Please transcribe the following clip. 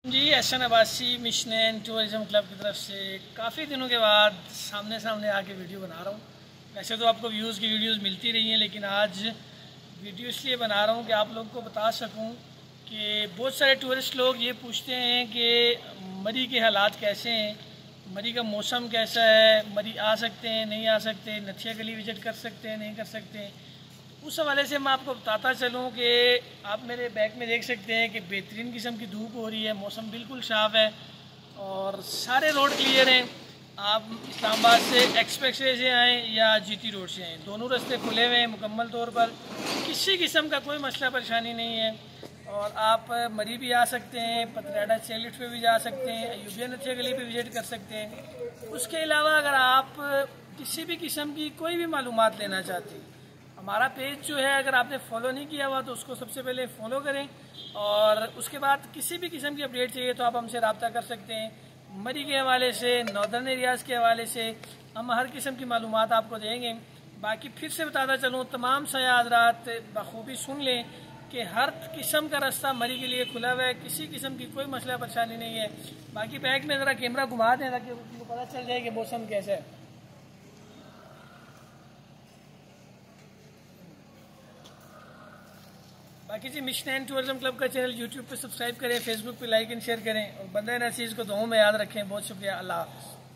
Ji Ehsan Abbasi mission and tourism club की तरफ से काफ़ी दिनों के बाद सामने सामने आके वीडियो बना रहा हूँ। वैसे तो आपको व्यूज़ की वीडियोस मिलती रही हैं, लेकिन आज वीडियो इसलिए बना रहा हूँ कि आप लोगों को बता सकूँ कि बहुत सारे टूरिस्ट लोग ये पूछते हैं कि मरी के हालात कैसे हैं, मरी का मौसम कैसा है, मरी आ सकते हैं नहीं आ सकते, नथिया गली विज़िट कर सकते हैं नहीं कर सकते। उस हवाले से मैं आपको बताता चलूँ कि आप मेरे बैक में देख सकते हैं कि बेहतरीन किस्म की धूप हो रही है, मौसम बिल्कुल साफ़ है और सारे रोड क्लियर हैं। आप इस्लामाबाद से एक्सप्रेस वे से आएँ या जीटी रोड से आएँ, दोनों रास्ते खुले हुए हैं मुकम्मल तौर पर, किसी किस्म का कोई मसला परेशानी नहीं है। और आप मरी भी आ सकते हैं, पतराडा चेलिट पे भी जा सकते हैं, अयूबिया नथिया गली पे विज़िट कर सकते हैं। उसके अलावा अगर आप किसी भी किस्म की कोई भी मालूमात लेना चाहते हैं, हमारा पेज जो है अगर आपने फॉलो नहीं किया हुआ तो उसको सबसे पहले फॉलो करें, और उसके बाद किसी भी किस्म की अपडेट चाहिए तो आप हमसे रब्ता कर सकते हैं। मरी के हवाले से, नॉर्दर्न एरियाज़ के हवाले से हम हर किस्म की मालूमात आपको देंगे। बाकी फिर से बताता चलूँ, तमाम सयाह हज़रात बखूबी सुन लें कि हर किस्म का रास्ता मरी के लिए खुला हुआ है, किसी किस्म की कोई मसला परेशानी नहीं है। बाकी बैग में ज़रा कैमरा घुमा दें ताकि उनको पता चल जाए कि मौसम कैसा है। बाकी जी मिशन एंड टूरिज्म क्लब का चैनल यूट्यूब पे सब्सक्राइब करें, फेसबुक पे लाइक एंड शेयर करें, और बंदे नसीज को दुआओं में याद रखें। बहुत शुक्रिया, अल्लाह हाफ़िज़।